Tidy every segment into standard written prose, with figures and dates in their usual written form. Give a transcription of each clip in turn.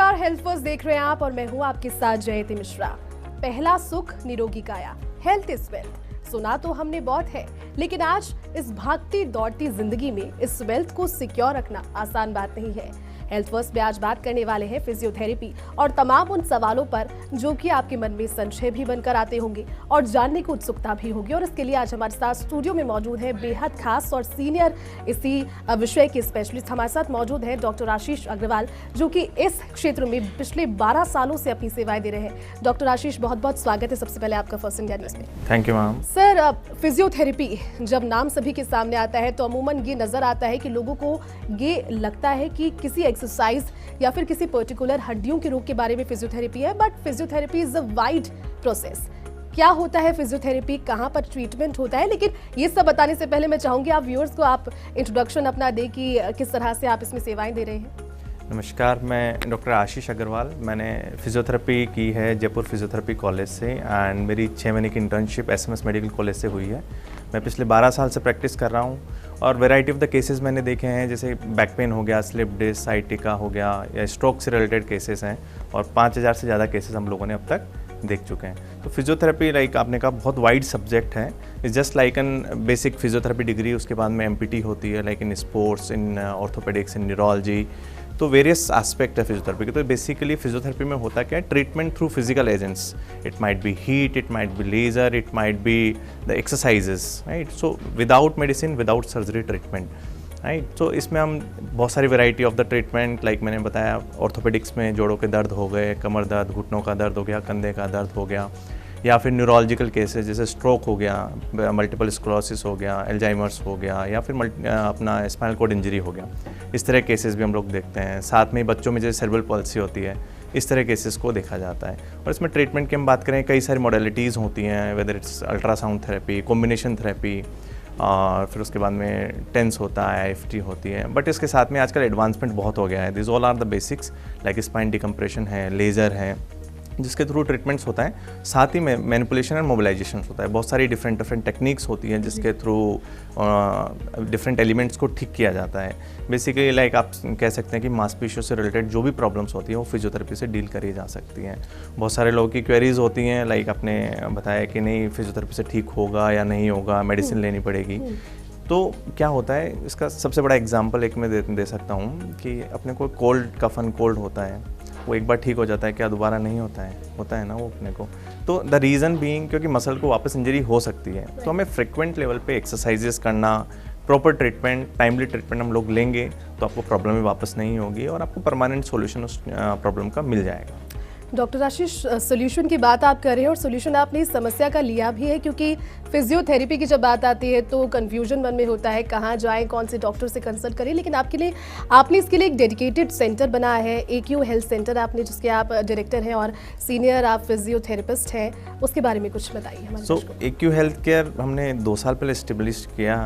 नमस्कार, health first देख रहे हैं आप और मैं हूं आपके साथ जयति मिश्रा। पहला सुख निरोगी काया, हेल्थ इज वेल्थ। सुना तो हमने बहुत है, लेकिन आज इस भागती दौड़ती जिंदगी में इस वेल्थ को सिक्योर रखना आसान बात नहीं है। हेल्थ फर्स्ट में आज बात करने वाले हैं फिजियोथेरेपी और तमाम उन सवालों पर जो कि आपके मन में संशय भी बनकर आते होंगे और जानने की उत्सुकता भी होगी। और इसके लिए आज हमारे साथ स्टूडियो में मौजूद है बेहद खास और सीनियर इसी विषय के स्पेशलिस्ट हमारे साथ मौजूद है डॉक्टर आशीष अग्रवाल, जो कि इस क्षेत्र में पिछले 12 सालों से अपनी सेवाएं दे रहे हैं। डॉक्टर आशीष, बहुत बहुत स्वागत है सबसे पहले आपका फर्स्ट इंडिया न्यूज़ में। Thank you ma'am. Sir, physiotherapy जब नाम सभी के सामने आता है तो अमूमन ये नजर आता है कि लोगों को ये लगता है कि किसी एक्सरसाइज या फिर किसी पर्टिकुलर हड्डियों के रोग के बारे में फिजियोथेरेपी है, but physiotherapy is a wide process. क्या होता है फिजियोथेरेपी, कहाँ पर ट्रीटमेंट होता है, लेकिन ये सब बताने से पहले मैं चाहूंगी आप व्यूअर्स को आप इंट्रोडक्शन अपना दें कि किस तरह से आप इसमें सेवाएं दे रहे हैं। नमस्कार, मैं डॉक्टर आशीष अग्रवाल। मैंने फिजियोथेरेपी की है जयपुर फिजियोथेरेपी कॉलेज से एंड मेरी 6 महीने की इंटर्नशिप एसएमएस मेडिकल कॉलेज से हुई है। मैं पिछले 12 साल से प्रैक्टिस कर रहा हूँ और वैरायटी ऑफ द केसेस मैंने देखे हैं, जैसे बैक पेन हो गया, स्लिप डिस्क, साइटिका हो गया या स्ट्रोक से रिलेटेड केसेस हैं और 5000 से ज़्यादा केसेस हम लोगों ने अब तक देख चुके हैं। तो फिजियोथेरेपी लाइक आपने कहा बहुत वाइड सब्जेक्ट है। It's just like an basic physiotherapy degree, उसके बाद में एमपीटी होती है like in sports, in orthopaedics, in neurology. तो वेरियस एस्पेक्ट है फिजियोथेरेपी के। तो बेसिकली फिजियोथेरेपी में होता क्या है, treatment through physical agents. It might be heat, it might be laser, it might be the exercises, right. So without medicine, without surgery treatment, right. तो इसमें हम बहुत सारी variety of the treatment, like मैंने बताया ऑर्थोपेडिक्स में जोड़ों के दर्द हो गए, कमर दर्द, घुटनों का दर्द हो गया, कंधे का दर्द हो गया, या फिर न्यूरोलॉजिकल केसेस जैसे स्ट्रोक हो गया, मल्टीपल स्क्लेरोसिस हो गया, एल्जाइमर्स हो गया, या फिर अपना स्पाइनल कॉर्ड इंजरी हो गया। इस तरह केसेस भी हम लोग देखते हैं। साथ में बच्चों में जैसे सेरेब्रल पॉल्सी होती है, इस तरह केसेस को देखा जाता है। और इसमें ट्रीटमेंट की हम बात करें, कई सारी मॉडलिटीज़ होती हैं, whether it's ultrasound therapy, combination therapy, और फिर उसके बाद में टेंस होता है, आईएफटी होती है। बट इसके साथ में आजकल एडवांसमेंट बहुत हो गया है। This all are the basics, like spine decompression है, लेज़र है, जिसके थ्रू ट्रीटमेंट्स होता है। साथ ही में मैनिपुलेशन एंड मोबिलाइजेशन होता है। बहुत सारी डिफरेंट टेक्निक्स होती हैं जिसके थ्रू डिफरेंट एलिमेंट्स को ठीक किया जाता है। बेसिकली लाइक आप कह सकते हैं कि मांसपेशियों से रिलेटेड जो भी प्रॉब्लम्स होती हैं वो फिजियोथेरेपी से डील करी जा सकती हैं। बहुत सारे लोगों की क्वेरीज होती हैं, लाइक आपने बताया कि नहीं फिजियोथेरेपी से ठीक होगा या नहीं होगा, मेडिसिन लेनी पड़ेगी। तो क्या होता है, इसका सबसे बड़ा एग्जाम्पल एक मैं दे सकता हूँ कि अपने को कोल्ड कफ एंड कोल्ड होता है, वो एक बार ठीक हो जाता है, क्या दोबारा नहीं होता है ना वो अपने को। तो द रीज़न बीइंग क्योंकि मसल को वापस इंजरी हो सकती है। तो हमें फ्रिक्वेंट लेवल पे एक्सरसाइजेस करना, प्रॉपर ट्रीटमेंट, टाइमली ट्रीटमेंट हम लोग लेंगे तो आपको प्रॉब्लम भी वापस नहीं होगी और आपको परमानेंट सॉल्यूशन उस प्रॉब्लम का मिल जाएगा। डॉक्टर आशीष, सोल्यूशन की बात आप कर रहे हैं और सोल्यूशन आपने इस समस्या का लिया भी है, क्योंकि फिजियोथेरेपी की जब बात आती है तो कन्फ्यूजन मन में होता है कहाँ जाएं, कौन से डॉक्टर से कंसल्ट करें। लेकिन आपने इसके लिए एक डेडिकेटेड सेंटर बनाया है, AQ हेल्थ सेंटर आपने, जिसके आप डायरेक्टर हैं और सीनियर आप फिजियोथेरेपिस्ट हैं। उसके बारे में कुछ बताइए हमारे। सो AQ हेल्थ केयर हमने 2 साल पहले इस्टेब्लिश किया।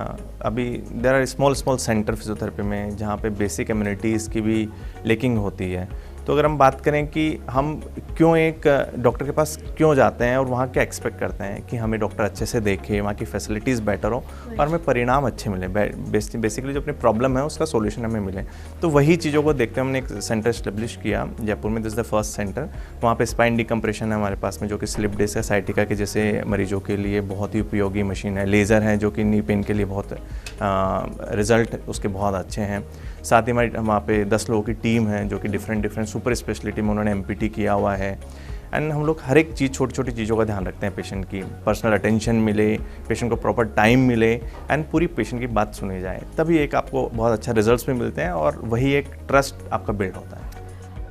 अभी there are small centre physiotherapy में जहाँ पे बेसिक इम्यूनिटीज़ की भी लेकिंग होती है। तो अगर हम बात करें कि हम क्यों एक डॉक्टर के पास क्यों जाते हैं और वहाँ क्या एक्सपेक्ट करते हैं कि हमें डॉक्टर अच्छे से देखे, वहाँ की फैसिलिटीज़ बेटर हो और हमें परिणाम अच्छे मिले, बेसिकली जो अपनी प्रॉब्लम है उसका सॉल्यूशन हमें मिले। तो वही चीज़ों को देखते हमने एक सेंटर इस्टेब्लिश किया जयपुर में। This the first centre. वहाँ पे स्पाइन डिकम्प्रेशन है हमारे पास में, जो कि स्लिप डिस्क है, साइटिका के जैसे मरीजों के लिए बहुत ही उपयोगी मशीन है। लेज़र है जो कि नी पेन के लिए बहुत रिजल्ट उसके बहुत अच्छे हैं। साथ ही हमारे वहाँ पे 10 लोगों की टीम है जो कि डिफरेंट सुपर स्पेशलिटी में उन्होंने एमपीटी किया हुआ है। एंड हम लोग हर एक चीज़, छोटी छोटी चीज़ों का ध्यान रखते हैं। पेशेंट की पर्सनल अटेंशन मिले, पेशेंट को प्रॉपर टाइम मिले एंड पूरी पेशेंट की बात सुनी जाए, तभी एक आपको बहुत अच्छा रिजल्ट्स भी मिलते हैं और वही एक ट्रस्ट आपका बिल्ड होता है।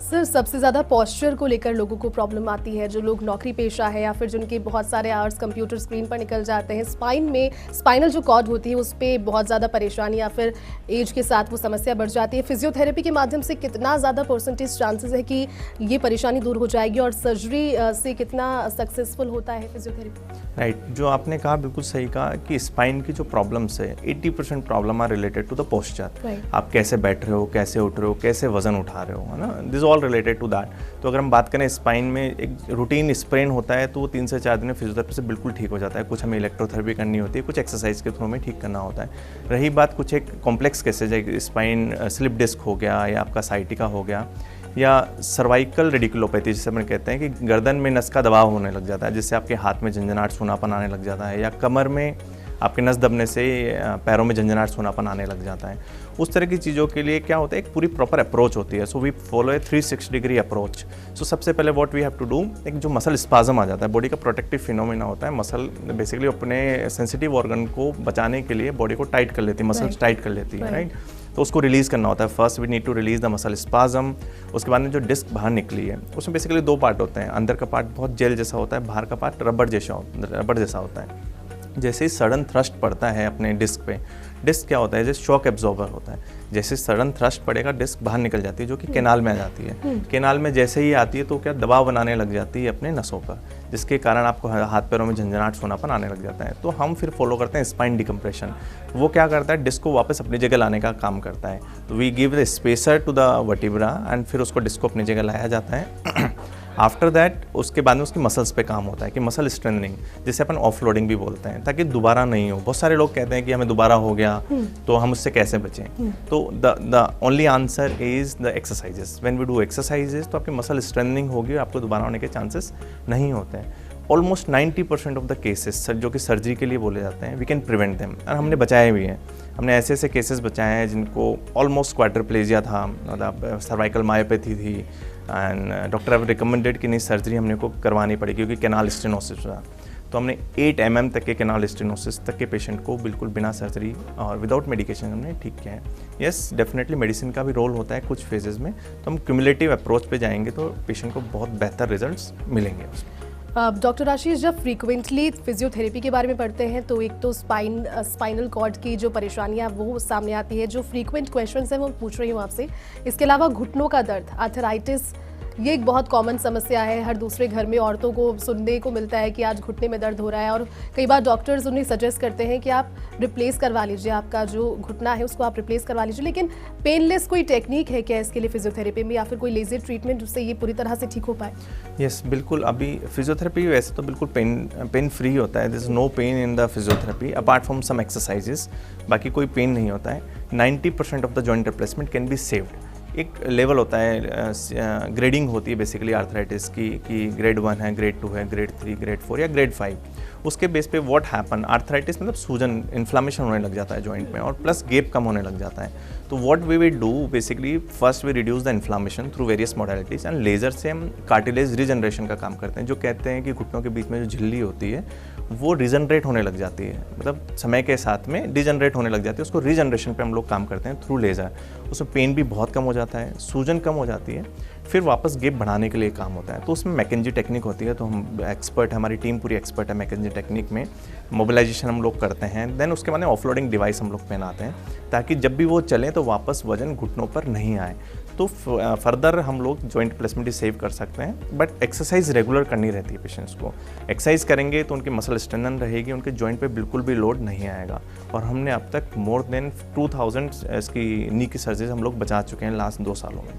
सर, सबसे ज़्यादा पॉस्चर को लेकर लोगों को प्रॉब्लम आती है। जो लोग नौकरी पेशा है या फिर जिनके बहुत सारे आवर्स कंप्यूटर स्क्रीन पर निकल जाते हैं, स्पाइनल जो कॉर्ड होती है उस पर बहुत ज़्यादा परेशानी या फिर एज के साथ वो समस्या बढ़ जाती है। फिजियोथेरेपी के माध्यम से कितना ज़्यादा परसेंटेज चांसेस है कि ये परेशानी दूर हो जाएगी और सर्जरी से कितना सक्सेसफुल होता है फिजियोथेरेपी? राइट, जो आपने कहा बिल्कुल सही कहा कि स्पाइन की जो प्रॉब्लम्स है 80% problem are related to the posture. आप कैसे बैठ रहे हो, कैसे उठ रहे हो, कैसे वजन उठा रहे हो, है ना। This all related to that. तो अगर हम बात करें स्पाइन में एक रूटीन स्प्रेन होता है तो वो 3 से 4 दिन में फिजियोथेरेपी से बिल्कुल ठीक हो जाता है। कुछ हमें इलेक्ट्रोथेरेपी करनी होती है, कुछ एक्सरसाइज के थ्रू हमें ठीक करना होता है। रही बात कुछ एक कॉम्प्लेक्स केसेज है, स्पाइन स्लिप डिस्क हो गया या आपका साइटिका हो गया, या सर्वाइकल रेडिकुलोपैथी जिसे हम कहते हैं कि गर्दन में नस का दबाव होने लग जाता है, जिससे आपके हाथ में झंझनाहट सूनापन आने लग जाता है, या कमर में आपके नस दबने से पैरों में झंझनाहट सूनापन आने लग जाता है। उस तरह की चीज़ों के लिए क्या होता है, एक पूरी प्रॉपर अप्रोच होती है। So we follow a 360 degree approach. So सबसे पहले what we have to do, एक जो मसल स्पाज्म आ जाता है, बॉडी का प्रोटेक्टिव फिनोमेना होता है। मसल बेसिकली अपने सेंसिटिव ऑर्गन को बचाने के लिए बॉडी को टाइट कर लेती है, मसल्स टाइट कर लेती है, राइट। तो उसको रिलीज़ करना होता है। First we need to release the muscle spasm. उसके बाद में जो डिस्क बाहर निकली है उसमें बेसिकली 2 पार्ट होते हैं। अंदर का पार्ट बहुत जेल जैसा होता है, बाहर का पार्ट रबर जैसा होता है। जैसे ही सडन थ्रस्ट पड़ता है अपने डिस्क पे, डिस्क क्या होता है, जैसे शॉक एब्जॉर्बर होता है, जैसे सडन थ्रस्ट पड़ेगा डिस्क बाहर निकल जाती है, जो कि कैनाल में आ जाती है। कैनाल में जैसे ही आती है तो क्या दबाव बनाने लग जाती है अपने नसों पर, जिसके कारण आपको हाथ पैरों में झंझनाहट सूनापन आने लग जाता है। तो हम फिर फॉलो करते हैं स्पाइन डिकम्प्रेशन। वो क्या करता है, डिस्क को वापस अपनी जगह लाने का काम करता है। तो we give the spacer to the vertebra and फिर उसको डिस्क को अपनी जगह लाया जाता है। आफ्टर दैट उसके बाद में उसकी मसल्स पे काम होता है कि मसल स्ट्रेंथनिंग, जिसे अपन ऑफलोडिंग भी बोलते हैं, ताकि दोबारा नहीं हो। बहुत सारे लोग कहते हैं कि हमें दोबारा हो गया तो हम उससे कैसे बचें। तो the only answer is the exercises. When we do exercises तो आपकी मसल स्ट्रेंथनिंग होगी, आपको दोबारा होने के चांसेस नहीं होते हैं। ऑलमोस्ट 90% ऑफ द केसेस जो कि सर्जरी के लिए बोले जाते हैं, वी कैन प्रिवेंट देम, और हमने बचाए भी हैं। हमने ऐसे ऐसे केसेस बचाए हैं जिनको ऑलमोस्ट क्वाड्रिप्लेजिया था, मतलब सर्वाइकल मायोपैथी थी, एंड डॉक्टर हैव रिकमेंडेड कि नहीं सर्जरी हमने को करवानी पड़ी क्योंकि कैनाल स्टेनोसिस था। तो हमने 8 mm तक के कैनाल स्टेनोसिस तक के पेशेंट को बिल्कुल बिना सर्जरी और विदाउट मेडिकेशन हमने ठीक किया है। यस, डेफिनेटली मेडिसिन का भी रोल होता है कुछ फेजेस में। तो हम क्यूमुलेटिव अप्रोच पे जाएंगे तो पेशेंट को बहुत बेहतर रिजल्ट्स मिलेंगे उसमें। डॉक्टर आशीष, जब फ्रीक्वेंटली फिजियोथेरेपी के बारे में पढ़ते हैं तो एक तो स्पाइनल कॉर्ड की जो परेशानियां वो सामने आती है, जो फ्रीक्वेंट क्वेश्चंस हैं वो पूछ रही हूँ आपसे। इसके अलावा घुटनों का दर्द, आर्थराइटिस, ये एक बहुत कॉमन समस्या है। हर दूसरे घर में औरतों को सुनने को मिलता है कि आज घुटने में दर्द हो रहा है, और कई बार डॉक्टर्स उन्हें सजेस्ट करते हैं कि आप रिप्लेस करवा लीजिए, आपका जो घुटना है उसको आप रिप्लेस करवा लीजिए। लेकिन पेनलेस कोई टेक्निक है क्या इसके लिए फिजियोथेरेपी में, या फिर कोई लेजर ट्रीटमेंट जिससे ये पूरी तरह से ठीक हो पाए? यस, बिल्कुल। अभी फिजियोथेरेपी वैसे तो बिल्कुल पेन फ्री होता है। There is no pain in the physiotherapy apart from some exercises. बाकी कोई पेन नहीं होता है। 90% of the joint replacement can be saved. एक लेवल होता है, ग्रेडिंग होती है बेसिकली आर्थराइटिस की, कि ग्रेड 1 है, ग्रेड 2 है, ग्रेड 3, ग्रेड 4 या ग्रेड 5। उसके बेस पे व्हाट हैपन, आर्थराइटिस मतलब सूजन, इन्फ्लामेशन होने लग जाता है जॉइंट में, और प्लस गैप कम होने लग जाता है। तो what we will do basically, first we reduce the inflammation through various modalities, and laser से हम कार्टिलेज रीजनरेशन का काम करते हैं। जो कहते हैं कि घुटनों के बीच में जो झिल्ली होती है वो रीजनरेट होने लग जाती है, मतलब समय के साथ में डिजनरेट होने लग जाती है। उसको रीजनरेशन पे हम लोग काम करते हैं थ्रू लेज़र। उसमें पेन भी बहुत कम हो जाता है, सूजन कम हो जाती है, फिर वापस गैप बढ़ाने के लिए काम होता है। तो उसमें मैकेंजी टेक्निक होती है। तो हम एक्सपर्ट है, हमारी टीम पूरी एक्सपर्ट है मैकेंजी टेक्निक में। मोबिलाइजेशन हम लोग करते हैं, देन उसके बाद में ऑफलोडिंग डिवाइस हम लोग पहनाते हैं, ताकि जब भी वो चलें तो वापस वजन घुटनों पर नहीं आए। तो फर्दर हम लोग जॉइंट प्लेसमेंट ही सेव कर सकते हैं। बट एक्सरसाइज रेगुलर करनी रहती है पेशेंट्स को। एक्सरसाइज करेंगे तो उनकी मसल स्ट्रेंथन रहेगी, उनके जॉइंट पे बिल्कुल भी लोड नहीं आएगा। और हमने अब तक मोर देन 2000 इसकी नी की सर्जरीज हम लोग बचा चुके हैं लास्ट 2 सालों में।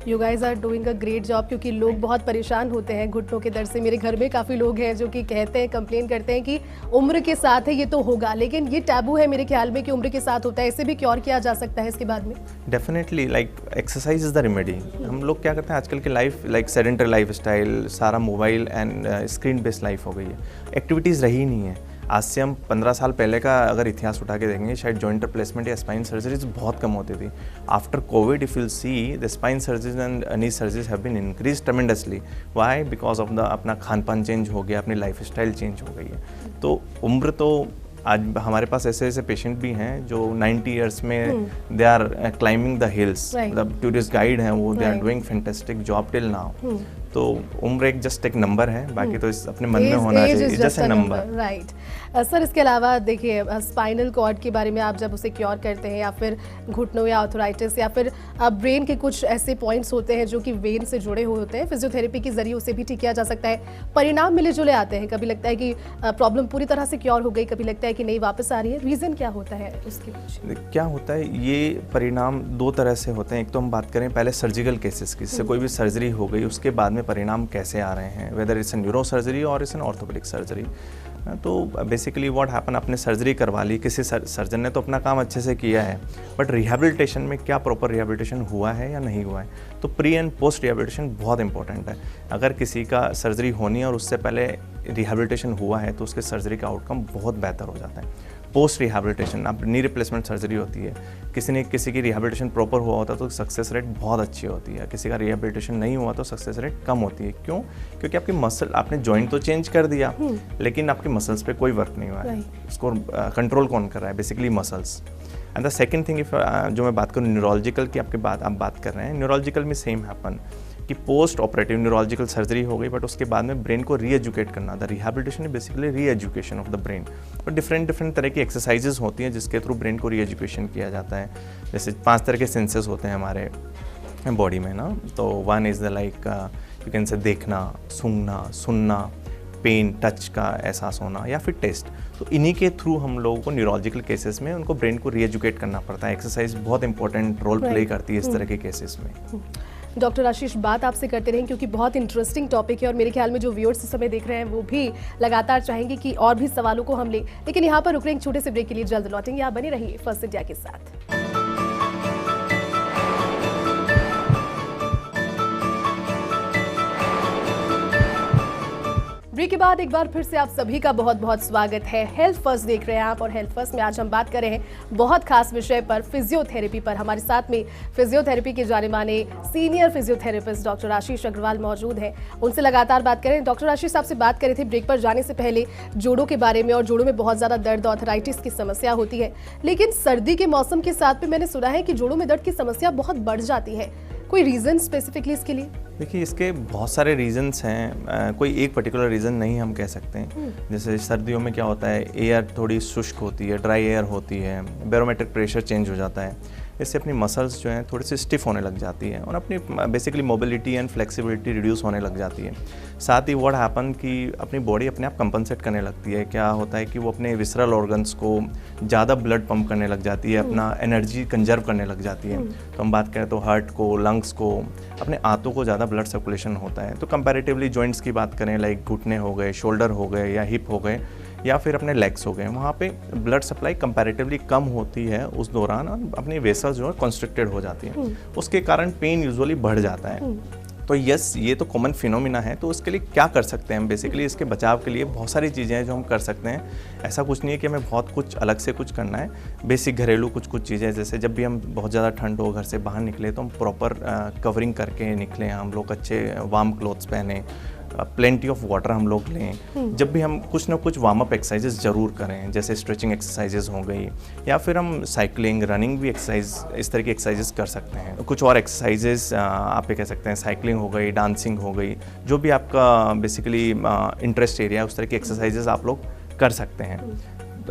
You guys are doing a great job, क्योंकि लोग बहुत परेशान होते हैं घुटनों के दर्द से। मेरे घर में काफ़ी लोग हैं जो कि कहते हैं, कंप्लेन करते हैं कि उम्र के साथ है ये तो होगा, लेकिन ये टैबू है मेरे ख्याल में कि उम्र के साथ होता है। इसे भी क्योर किया जा सकता है इसके बाद में? Definitely, like exercise is the remedy. हम लोग क्या करते हैं आजकल की life, like sedentary lifestyle, सारा mobile and screen based life हो गई है। एक्टिविटीज़ रही नहीं है। आज से हम 15 साल पहले का अगर इतिहास उठा के देखेंगे, शायद जॉइंट रिप्लेसमेंट या स्पाइन सर्जरीज बहुत कम होती थी। After COVID if you see, the spine surgeries and knee surgeries have been increase tremendously. Why? Because of the अपना खान पान चेंज हो गया, अपनी लाइफ स्टाइल चेंज हो गई है। तो उम्र तो आज हमारे पास ऐसे ऐसे पेशेंट भी हैं जो 90 ईयर्स में they are climbing the hills, मतलब टूरिस्ट गाइड हैं वो, they are doing fantastic job till now. तो उम्र एक जस्ट एक नंबर है, बाकी तो इस अपने मन में होना चाहिए, just a number, right. Sir, इसके अलावा देखिए, स्पाइनल कॉर्ड के बारे में आप जब उसे क्योर करते हैं, या फिर घुटनों या आर्थराइटिस, या फिर ब्रेन के कुछ ऐसे पॉइंट्स होते हैं जो कि वेन से जुड़े हुए होते हैं, फिजियोथेरेपी के जरिए उसे भी ठीक किया जा सकता है। परिणाम मिले जुले आते हैं, कभी लगता है कि प्रॉब्लम पूरी तरह से क्योर हो गई, कभी लगता है कि नहीं वापस आ रही है। रीज़न क्या होता है उसके पीछे? क्या होता है, ये परिणाम 2 तरह से होते हैं। एक तो हम बात करें पहले सर्जिकल केसेस की, जिससे कोई भी सर्जरी हो गई, उसके बाद में परिणाम कैसे आ रहे हैं, whether it's an neuro surgery और इट्स एन ऑर्थोपेडिक सर्जरी। तो बेसिकली व्हाट हैपन, आपने सर्जरी करवा ली, किसी सर्जन ने तो अपना काम अच्छे से किया है, बट रिहैबिलिटेशन में क्या प्रॉपर रिहैबिलिटेशन हुआ है या नहीं हुआ है। तो प्री एंड पोस्ट रिहैबिलिटेशन बहुत इंपॉर्टेंट है। अगर किसी का सर्जरी होनी है और उससे पहले रिहैबिलिटेशन हुआ है तो उसके सर्जरी का आउटकम बहुत बेहतर हो जाता है। पोस्ट रिहैबिलिटेशन, अब नी रिप्लेसमेंट सर्जरी होती है, किसी की रिहैबिलिटेशन प्रॉपर हुआ होता है तो सक्सेस रेट बहुत अच्छी होती है, किसी का रिहैबिलिटेशन नहीं हुआ तो सक्सेस रेट कम होती है। क्यों? क्योंकि आपकी मसल, आपने जॉइंट तो चेंज कर दिया लेकिन आपकी मसल्स पे कोई वर्क नहीं हुआ है। उसको कंट्रोल कौन कर रहा है? Basically muscles. And the second thing, जो मैं बात करूँ न्यूरोलॉजिकल की, आप बात कर रहे हैं, न्यूरोलॉजिकल में सेम हैपन कि पोस्ट ऑपरेटिव न्यूरोलॉजिकल सर्जरी हो गई, बट उसके बाद में ब्रेन को रीएजुकेट करना था। Rehabilitation is basically re-education of the brain. और डिफरेंट तरह की एक्सरसाइजेज होती हैं जिसके थ्रू ब्रेन को रीएजुकेशन किया जाता है। जैसे 5 तरह के सेंसेस होते हैं हमारे बॉडी में ना, तो one is the like you can say देखना, सूंघना, सुनना, पेन, टच का एहसास होना, या फिर टेस्ट। तो इन्हीं के थ्रू हम लोगों को न्यूरोलॉजिकल केसेस में उनको ब्रेन को रीएजुकेट करना पड़ता है। एक्सरसाइज बहुत इंपॉर्टेंट रोल प्ले करती है इस तरह के केसेस में। डॉक्टर आशीष, बात आपसे करते रहें क्योंकि बहुत इंटरेस्टिंग टॉपिक है और मेरे ख्याल में जो व्यूअर्स इस समय देख रहे हैं वो भी लगातार चाहेंगे कि और भी सवालों को हम लें, लेकिन यहाँ पर रुक रहे हैं एक छोटे से ब्रेक के लिए, जल्द लौटेंगे। आप बने रहिए फर्स्ट इंडिया के साथ। ब्रेक के बाद एक बार फिर से आप सभी का बहुत बहुत स्वागत है। हेल्थ फर्स्ट देख रहे हैं आप, और हेल्थ फर्स्ट में आज हम बात कर रहे हैं बहुत खास विषय पर, फिजियोथेरेपी पर। हमारे साथ में फिजियोथेरेपी के जाने माने सीनियर फिजियोथेरेपिस्ट डॉक्टर आशीष अग्रवाल मौजूद हैं। उनसे लगातार बात करें। डॉक्टर आशीष, आपसे बात कर रहे थे ब्रेक पर जाने से पहले जोड़ों के बारे में, और जोड़ों में बहुत ज़्यादा दर्द, आर्थराइटिस की समस्या होती है, लेकिन सर्दी के मौसम के साथ में मैंने सुना है कि जोड़ों में दर्द की समस्या बहुत बढ़ जाती है। कोई रीज़न स्पेसिफिकली इसके लिए? देखिए, इसके बहुत सारे रीजंस हैं, कोई एक पर्टिकुलर रीज़न नहीं हम कह सकते हैं। जैसे सर्दियों में क्या होता है, एयर थोड़ी शुष्क होती है, ड्राई एयर होती है, बैरोमेट्रिक प्रेशर चेंज हो जाता है, इससे अपनी मसल्स जो हैं थोड़ी सी स्टिफ होने लग जाती है और अपनी basically mobility and flexibility reduce होने लग जाती है। साथ ही व्हाट हैपन कि अपनी बॉडी अपने आप कंपनसेट करने लगती है। क्या होता है कि वो अपने विसरल ऑर्गन्स को ज़्यादा ब्लड पंप करने लग जाती है, अपना एनर्जी कंजर्व करने लग जाती है। तो हम बात करें तो हार्ट को, लंग्स को, अपने आंतों को ज़्यादा ब्लड सर्कुलेशन होता है। तो कंपैरेटिवली जॉइंट्स की बात करें, लाइक घुटने हो गए, शोल्डर हो गए, या हिप हो गए, या फिर अपने लेग्स हो गए, वहाँ पे ब्लड सप्लाई कंपैरेटिवली कम होती है उस दौरान, और अपनी वेसल्स जो है कंस्ट्रिक्टेड हो जाती हैं। उसके कारण पेन यूजुअली बढ़ जाता है। तो यस, ये तो कॉमन फिनोमिना है। तो उसके लिए क्या कर सकते हैं? बेसिकली इसके बचाव के लिए बहुत सारी चीज़ें हैं जो हम कर सकते हैं। ऐसा कुछ नहीं है कि हमें बहुत कुछ अलग से कुछ करना है। बेसिक घरेलू कुछ चीज़ें, जैसे जब भी हम बहुत ज़्यादा ठंड हो, घर से बाहर निकले, तो हम प्रॉपर कवरिंग करके निकलें, हम लोग अच्छे वार्म क्लोथ्स पहने, प्लेंटी ऑफ वाटर हम लोग लें। जब भी हम कुछ ना कुछ वार्म अप एक्सरसाइजेस ज़रूर करें, जैसे स्ट्रेचिंग एक्सरसाइजेस हो गई, या फिर हम साइकिलिंग, रनिंग भी एक्सरसाइज, इस तरह की एक्सरसाइजेस कर सकते हैं। कुछ और एक्सरसाइजेस आप ये कह सकते हैं, साइकिलिंग हो गई, डांसिंग हो गई, जो भी आपका बेसिकली इंटरेस्ट एरिया है, उस तरह की एक्सरसाइजेस आप लोग कर सकते हैं।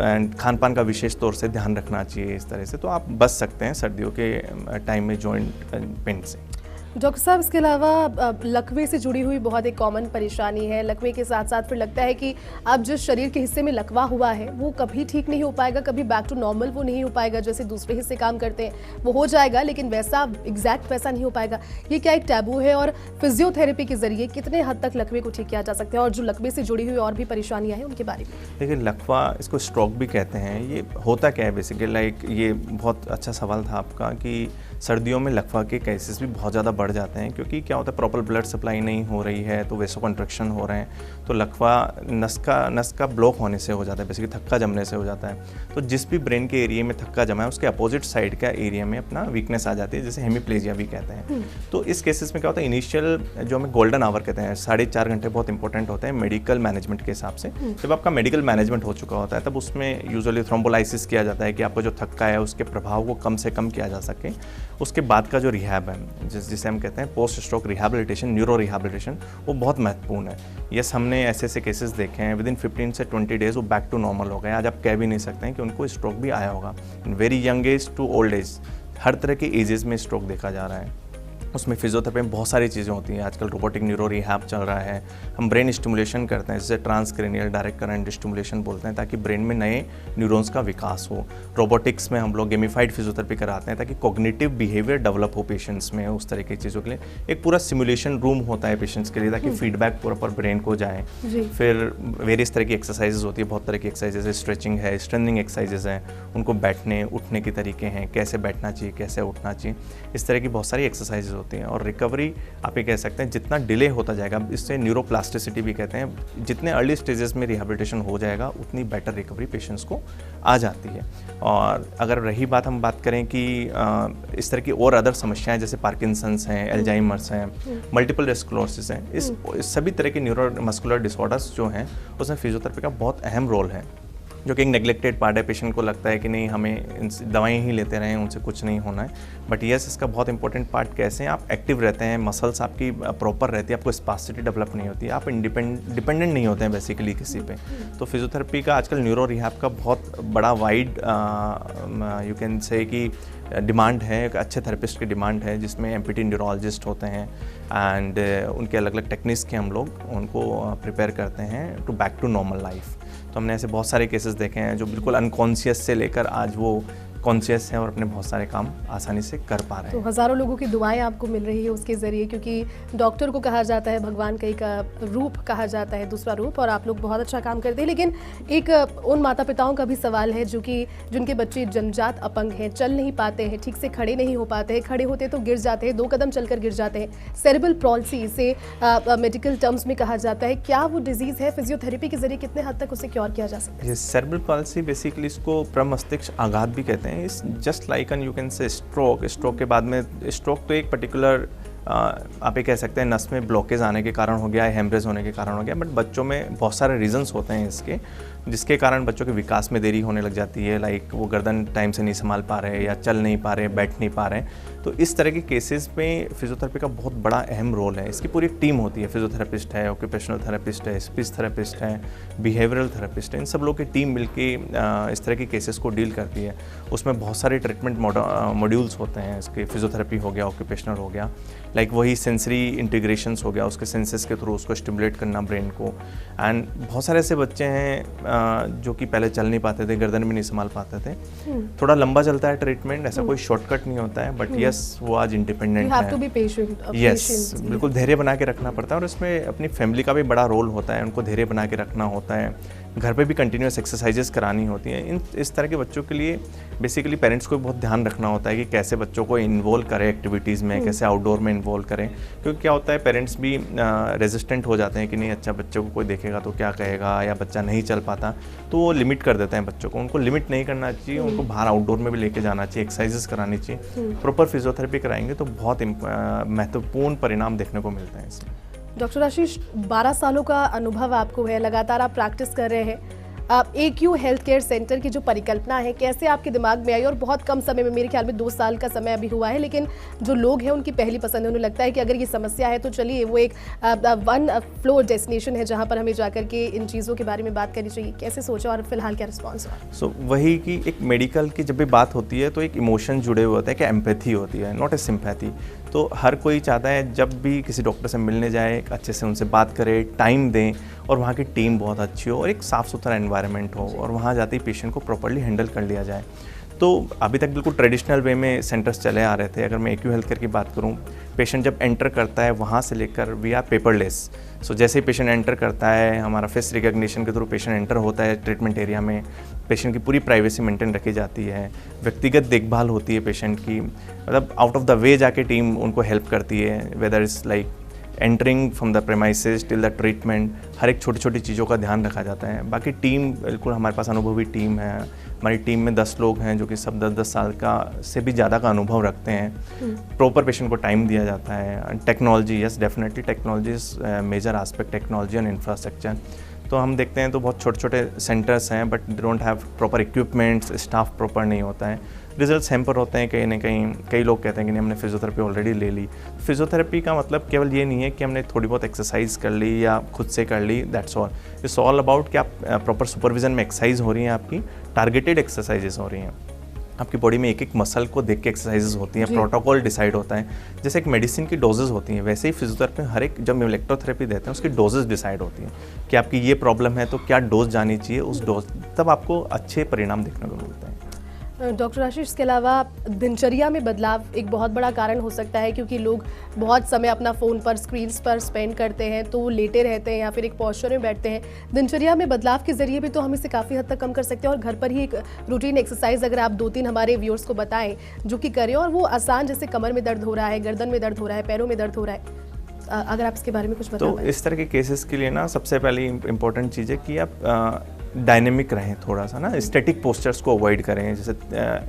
एंड खान पान का विशेष तौर से ध्यान रखना चाहिए इस तरह से, तो आप बच सकते हैं सर्दियों के टाइम में जॉइंट पेन से। डॉक्टर साहब, इसके अलावा लकवे से जुड़ी हुई बहुत एक कॉमन परेशानी है। लकवे के साथ साथ फिर लगता है कि अब जिस शरीर के हिस्से में लकवा हुआ है वो कभी ठीक नहीं हो पाएगा, कभी बैक टू नॉर्मल वो नहीं हो पाएगा। जैसे दूसरे हिस्से काम करते हैं वो हो जाएगा, लेकिन वैसा एग्जैक्ट वैसा नहीं हो पाएगा। ये क्या एक टैबू है, और फिजियोथेरेपी के जरिए कितने हद तक लकवे को ठीक किया जा सकता है, और जो लकवे से जुड़ी हुई और भी परेशानियाँ हैं उनके बारे में? देखिए, लकवा, इसको स्ट्रोक भी कहते हैं। ये होता क्या है बेसिकली, लाइक ये बहुत अच्छा सवाल था आपका कि सर्दियों में लकवा के केसेस भी बहुत ज़्यादा बढ़ जाते हैं, क्योंकि क्या होता है, प्रॉपर ब्लड सप्लाई नहीं हो रही है, तो वेसो कंट्रक्शन हो रहे हैं, तो लकवा नस का ब्लॉक होने से हो जाता है, बेसिकली थक्का जमने से हो जाता है। तो जिस भी ब्रेन के एरिया में थक्का जमा है, उसके अपोजिट साइड का एरिया में अपना वीकनेस आ जाती है, जैसे हेमीप्लेजिया भी कहते हैं। तो इस केसेस में क्या होता है, इनिशियल जो हमें गोल्डन आवर कहते हैं, 4.5 घंटे बहुत इंपॉर्टेंट होते हैं मेडिकल मैनेजमेंट के हिसाब से। जब आपका मेडिकल मैनेजमेंट हो चुका होता है, तब उसमें यूजुअली थ्रोम्बोलाइसिस किया जाता है कि आपका जो थक्का है उसके प्रभाव को कम से कम किया जा सके। उसके बाद का जो रिहैब है, जिसे हम कहते हैं post stroke rehabilitation, neuro rehabilitation, वो बहुत महत्वपूर्ण है। यस, हमने ऐसे ऐसे केसेस देखे हैं, विदिन 15 से 20 डेज वो बैक टू नॉर्मल हो गए। आज आप कह भी नहीं सकते हैं कि उनको स्ट्रोक भी आया होगा। Very young age to old age, हर तरह के एजेस में स्ट्रोक देखा जा रहा है। उसमें फिजियोथेरेपी में बहुत सारी चीज़ें होती हैं। आजकल रोबोटिक न्यूरो रिहैब चल रहा है, हम ब्रेन स्टिमुलेशन करते हैं, जिसे ट्रांसक्रेनियल डायरेक्ट करंट स्टिमुलेशन बोलते हैं, ताकि ब्रेन में नए न्यूरॉन्स का विकास हो। रोबोटिक्स में हम लोग गेमिफाइड फिजियोथेरेपी कराते हैं ताकि कॉग्निटिव बिहेवियर डेवलप हो पेशेंट्स में। उस तरह की चीज़ों के लिए एक पूरा सिमुलेशन रूम होता है पेशेंट्स के लिए, ताकि फीडबैक प्रॉपर ब्रेन को जाए। फिर वेरियस तरह की एक्सरसाइजेज होती है, बहुत तरह की एक्सरसाइजेज है, स्ट्रेचिंग है, स्ट्रेंथनिंग एक्सरसाइजेज हैं, उनको बैठने उठने के तरीके हैं, कैसे बैठना चाहिए, कैसे उठना चाहिए, इस तरह की बहुत सारी एक्सरसाइजेज होती हैं। और रिकवरी आप ये कह सकते हैं जितना डिले होता जाएगा, इससे न्यूरोप्लास्टिसिटी भी कहते हैं, जितने अर्ली स्टेजेस में रिहैबिलिटेशन हो जाएगा उतनी बेटर रिकवरी पेशेंट्स को आ जाती है। और अगर रही बात, हम बात करें कि इस तरह की और अदर समस्याएं जैसे पार्किंसंस हैं, एल्जाइमर्स हैं, मल्टीपल स्क्लेरोसिस हैं, इस सभी तरह के न्यूरो मस्कुलर डिसऑर्डर्स जो हैं उसमें फिजियोथेरेपी का बहुत अहम रोल है, जो कि एक नेग्लेक्टेड पार्ट है। पेशेंट को लगता है कि नहीं, हमें दवाएं ही लेते रहें, उनसे कुछ नहीं होना है, बट यस, इसका बहुत इंपॉर्टेंट पार्ट कैसे हैं आप एक्टिव रहते हैं, मसल्स आपकी प्रॉपर रहती है, आपको स्पास्टिसिटी डेवलप नहीं होती, आप डिपेंडेंट नहीं होते हैं बेसिकली किसी पे। तो फिजियोथेरेपी का आजकल न्यूरो रिहैब का बहुत बड़ा वाइड यू कैन से कि डिमांड है, एक अच्छे थेरेपिस्ट की डिमांड है, जिसमें एमपीटी न्यूरोलॉजिस्ट होते हैं एंड उनके अलग अलग टेक्निक्स के हम लोग उनको प्रिपेयर करते हैं to back to normal life. तो हमने ऐसे बहुत सारे केसेस देखे हैं जो बिल्कुल अनकॉन्शियस से लेकर आज वो कॉन्शियस हैं और अपने बहुत सारे काम आसानी से कर पा रहे हैं। तो हज़ारों लोगों की दुआएं आपको मिल रही है उसके ज़रिए, क्योंकि डॉक्टर को कहा जाता है भगवान का एक रूप कहा जाता है, दूसरा रूप, और आप लोग बहुत अच्छा काम करते हैं। लेकिन एक उन माता पिताओं का भी सवाल है जिनके बच्चे जन्मजात अपंग हैं, चल नहीं पाते हैं, ठीक से खड़े नहीं हो पाते हैं, खड़े होते तो गिर जाते हैं, 2 कदम चलकर गिर जाते हैं। सेरेब्रल पॉल्सी इसे मेडिकल टर्म्स में कहा जाता है। क्या वो डिजीज़ है? फिजियोथेरेपी के जरिए कितने हद तक उसे क्योर किया जा सकता है? सेरेब्रल पॉल्सी बेसिकली इसको प्रमस्तिष्क आघात भी कहते हैं। इस just like N you can say stroke के बाद में, स्ट्रोक तो एक पर्टिकुलर आप ये कह सकते हैं नस में ब्लॉकेज आने के कारण हो गया, हेमरेज होने के कारण हो गया, बट बच्चों में बहुत सारे रीजंस होते हैं इसके, जिसके कारण बच्चों के विकास में देरी होने लग जाती है। लाइक वो गर्दन टाइम से नहीं संभाल पा रहे, या चल नहीं पा रहे, बैठ नहीं पा रहे। तो इस तरह के केसेस में फिजियोथेरेपी का बहुत बड़ा अहम रोल है। इसकी पूरी एक टीम होती है, फिजियोथेरेपिस्ट है, ऑक्यूपेशनल थेरेपिस्ट है, स्पीच थेरेपिस्ट है, बिहेवियरल थेरेपिस्ट है, इन सब लोग की टीम मिलके इस तरह के केसेस को डील करती है। उसमें बहुत सारे ट्रीटमेंट मॉड्यूल्स होते हैं इसके, फिजियोथेरेपी हो गया, ऑक्यूपेशनल हो गया, लाइक वही सेंसरी इंटीग्रेशंस हो गया, उसके सेंसेस के थ्रू उसको स्टिमुलेट करना ब्रेन को। एंड बहुत सारे ऐसे बच्चे हैं जो कि पहले चल नहीं पाते थे, गर्दन भी नहीं संभाल पाते थे। थोड़ा लंबा चलता है ट्रीटमेंट, ऐसा कोई शॉर्टकट नहीं होता है, बट यस, वो आज इंडिपेंडेंट है। यस, बिल्कुल धैर्य बना के रखना पड़ता है, और इसमें अपनी फैमिली का भी बड़ा रोल होता है, उनको धैर्य बना के रखना होता है, घर पे भी कंटिन्यूस एक्सरसाइजेस करानी होती हैं। इस तरह के बच्चों के लिए बेसिकली पेरेंट्स को बहुत ध्यान रखना होता है कि कैसे बच्चों को इन्वॉल्व करें एक्टिविटीज़ में, कैसे आउटडोर में इन्वॉल्व करें, क्योंकि क्या होता है पेरेंट्स भी रेजिस्टेंट हो जाते हैं कि नहीं, अच्छा बच्चों को कोई देखेगा तो क्या कहेगा, या बच्चा नहीं चल पाता, तो वो लिमिट कर देते हैं बच्चों को। उनको लिमिट नहीं करना चाहिए, उनको बाहर आउटडोर में भी लेके जाना चाहिए, एक्सरसाइजेस करानी चाहिए। प्रॉपर फिजियोथेरेपी कराएंगे तो बहुत महत्वपूर्ण परिणाम देखने को मिलते हैं इससे। डॉक्टर आशीष, 12 सालों का अनुभव आपको है, लगातार आप प्रैक्टिस कर रहे हैं। AQ हेल्थ केयर सेंटर की जो परिकल्पना है, कैसे आपके दिमाग में आई? और बहुत कम समय में, मेरे ख्याल में 2 साल का समय अभी हुआ है, लेकिन जो लोग हैं उनकी पहली पसंद है, उन्हें लगता है कि अगर ये समस्या है तो चलिए वो एक 1 फ्लोर डेस्टिनेशन है जहाँ पर हमें जाकर के इन चीज़ों के बारे में बात करनी चाहिए। कैसे सोचा और फिलहाल क्या रिस्पॉन्स हुआ? वही कि एक मेडिकल की जब भी बात होती है तो एक इमोशन जुड़े हुए होते हैं, कि एम्पैथी होती है, नॉट ए सिंपैथी। तो हर कोई चाहता है जब भी किसी डॉक्टर से मिलने जाए, अच्छे से उनसे बात करें, टाइम दें, और वहाँ की टीम बहुत अच्छी हो, और एक साफ़ सुथरा एनवायरनमेंट हो, और वहाँ जाते ही पेशेंट को प्रॉपर्ली हैंडल कर लिया जाए। तो अभी तक बिल्कुल ट्रेडिशनल वे में सेंटर्स चले आ रहे थे। अगर मैं AQ हेल्थ केयर की बात करूँ, पेशेंट जब एंटर करता है वहाँ से लेकर वी आर पेपरलेस। सो जैसे ही पेशेंट एंटर करता है, हमारा फेस रिकग्निशन के थ्रू पेशेंट एंटर होता है ट्रीटमेंट एरिया में, पेशेंट की पूरी प्राइवेसी मेंटेन रखी जाती है, व्यक्तिगत देखभाल होती है पेशेंट की, मतलब आउट ऑफ द वे जाके टीम उनको हेल्प करती है, whether is like entering from the premises till the treatment, हर एक छोटी छोटी चीज़ों का ध्यान रखा जाता है। बाकी टीम बिल्कुल, हमारे पास अनुभवी टीम है, हमारी टीम में 10 लोग हैं जो कि सब 10-10 साल का से भी ज़्यादा का अनुभव रखते हैं। प्रॉपर पेशेंट को टाइम दिया जाता है। Technology, yes definitely technology is major aspect, technology and infrastructure. तो हम देखते हैं तो बहुत छोटे छोटे सेंटर्स हैं, but they don't have proper equipments, staff proper नहीं होता है, रिजल्ट्स हैम्पर होते हैं कहीं ना कहीं। कई लोग कहते हैं कि नहीं, हमने फिजियोथेरेपी ऑलरेडी ले ली। फिजियोथेरेपी का मतलब केवल ये नहीं है कि हमने थोड़ी बहुत एक्सरसाइज कर ली या खुद से कर ली, that's all. It's all about कि आप प्रॉपर सुपरविजन में एक्सरसाइज हो रही हैं, आपकी टारगेटेड एक्सरसाइजेस हो रही हैं। आपकी बॉडी में एक एक मसल को देख के एक्सरसाइजेज होती हैं, जी। प्रोटोकॉल डिसाइड होता है। जैसे एक मेडिसिन की डोजेज होती हैं, वैसे ही फिजियोथेरेपी में हर एक जब इलेक्ट्रोथेरेपी देते हैं उसकी डोजेज डिसाइड होती हैं कि आपकी ये प्रॉब्लम है तो क्या डोज जानी चाहिए, उस डोज तब आपको अच्छे परिणाम देखने को मिलते हैं। डॉक्टर आशीष, इसके अलावा दिनचर्या में बदलाव एक बहुत बड़ा कारण हो सकता है, क्योंकि लोग बहुत समय अपना फ़ोन पर, स्क्रीन्स पर स्पेंड करते हैं, तो वो लेटे रहते हैं या फिर एक पोस्चर में बैठते हैं। दिनचर्या में बदलाव के ज़रिए भी तो हम इसे काफ़ी हद तक कम कर सकते हैं, और घर पर ही एक रूटीन एक्सरसाइज अगर आप 2-3 हमारे व्यूअर्स को बताएं जो कि करें, और वो आसान, जैसे कमर में दर्द हो रहा है, गर्दन में दर्द हो रहा है, पैरों में दर्द हो रहा है, अगर आप इसके बारे में कुछ तो बताएं। इस तरह के केसेस के लिए ना सबसे पहली इम्पोर्टेंट चीज़ है कि आप डायनेमिक रहें थोड़ा सा ना, स्टैटिक पोस्चर्स को अवॉइड करें। जैसे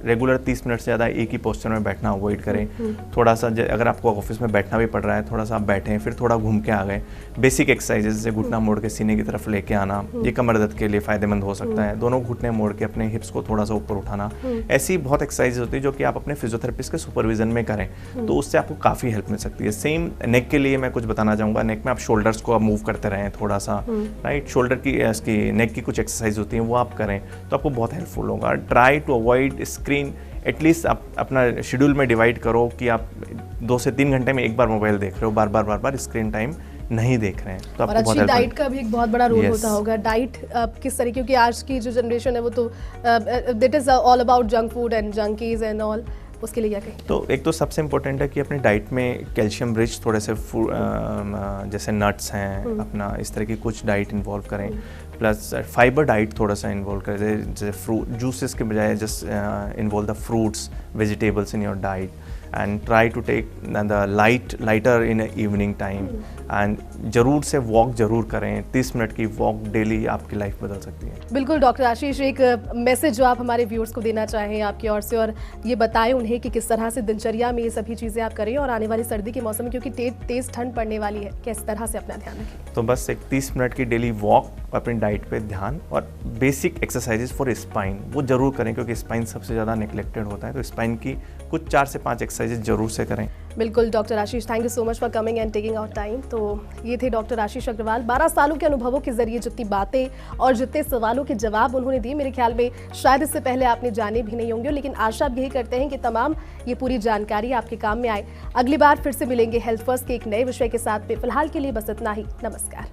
रेगुलर 30 मिनट से ज़्यादा एक ही पोस्चर में बैठना अवॉइड करें। थोड़ा सा अगर आपको ऑफिस में बैठना भी पड़ रहा है, थोड़ा सा आप बैठें, फिर थोड़ा घूम के आ गए। बेसिक एक्सरसाइजेज जैसे घुटना मोड़ के सीने की तरफ लेके आना, ये कमर दर्द के लिए फ़ायदेमंद हो सकता है। दोनों घुटने मोड़ के अपने हिप्स को थोड़ा सा ऊपर उठाना, ऐसी बहुत एक्सरसाइज होती है जो कि आप अपने फिजियोथेरेपिस्ट के सुपरविजन में करें, तो उससे आपको काफ़ी हेल्प मिल सकती है। सेम नेक के लिए मैं कुछ बताना चाहूँगा। नेक में आप शोल्डर्स को मूव करते रहें थोड़ा सा, राइट। शोल्डर की इसकी नेक की कुछ एक्सरसाइज होती हैं, वो आप करें तो आपको बहुत हेल्पफुल होगा। Try to avoid screen, at least आप अपना शेड्यूल में डिवाइड करो कि आप 2 से 3 घंटे में एक बार मोबाइल देख रहे हो, बार बार स्क्रीन टाइम नहीं देख रहे हैं, तो और आपको बहुत अच्छी डाइट का भी एक बहुत बड़ा रोल Yes. होता होगा। डाइट किस तरह, क्योंकि आज की जो जनरेशन है वो तो that is all about junk food and junkies and all, उसके लिए क्या कहें? तो एक तो सबसे इम्पोर्टेंट है कि अपनी डाइट में कैल्शियम रिच थोड़े से जैसे नट्स हैं, अपना इस तरह की कुछ डाइट इन्वॉल्व करें। प्लस फाइबर डाइट थोड़ा सा इन्वॉल्व करें, जैसे फ्रूट जूसेस के बजाय just involve the fruits, vegetables in your diet, and try to take the lighter in evening time. And ज़रूर से वॉक ज़रूर करें, 30 मिनट की वॉक डेली आपकी लाइफ बदल सकती है। बिल्कुल डॉक्टर आशीष, एक मैसेज जो आप हमारे व्यूअर्स को देना चाहें आपकी ओर से, और ये बताएं उन्हें कि किस तरह से दिनचर्या में ये सभी चीज़ें आप करें, और आने वाली सर्दी के मौसम में क्योंकि तेज़ ठंड पड़ने वाली है, किस तरह से अपना ध्यान रखें? तो बस एक 30 मिनट की डेली वॉक, अपनी डाइट पे ध्यान, और बेसिक एक्सरसाइजेज फॉर स्पाइन वो जरूर करें, क्योंकि स्पाइन सबसे ज़्यादा नेग्लेक्टेड होता है। तो स्पाइन की कुछ 4 से 5 एक्सरसाइजेज जरूर से करें। बिल्कुल doctor Ashish, thank you so much for coming and taking out time. तो ये थे डॉक्टर आशीष अग्रवाल। 12 सालों के अनुभवों के जरिए जितनी बातें और जितने सवालों के जवाब उन्होंने दिए, मेरे ख्याल में शायद इससे पहले आपने जाने भी नहीं होंगे, लेकिन आशा यही करते हैं कि तमाम ये पूरी जानकारी आपके काम में आए। अगली बार फिर से मिलेंगे हेल्थ फर्स्ट के एक नए विषय के साथ में। फिलहाल के लिए बस इतना ही। नमस्कार।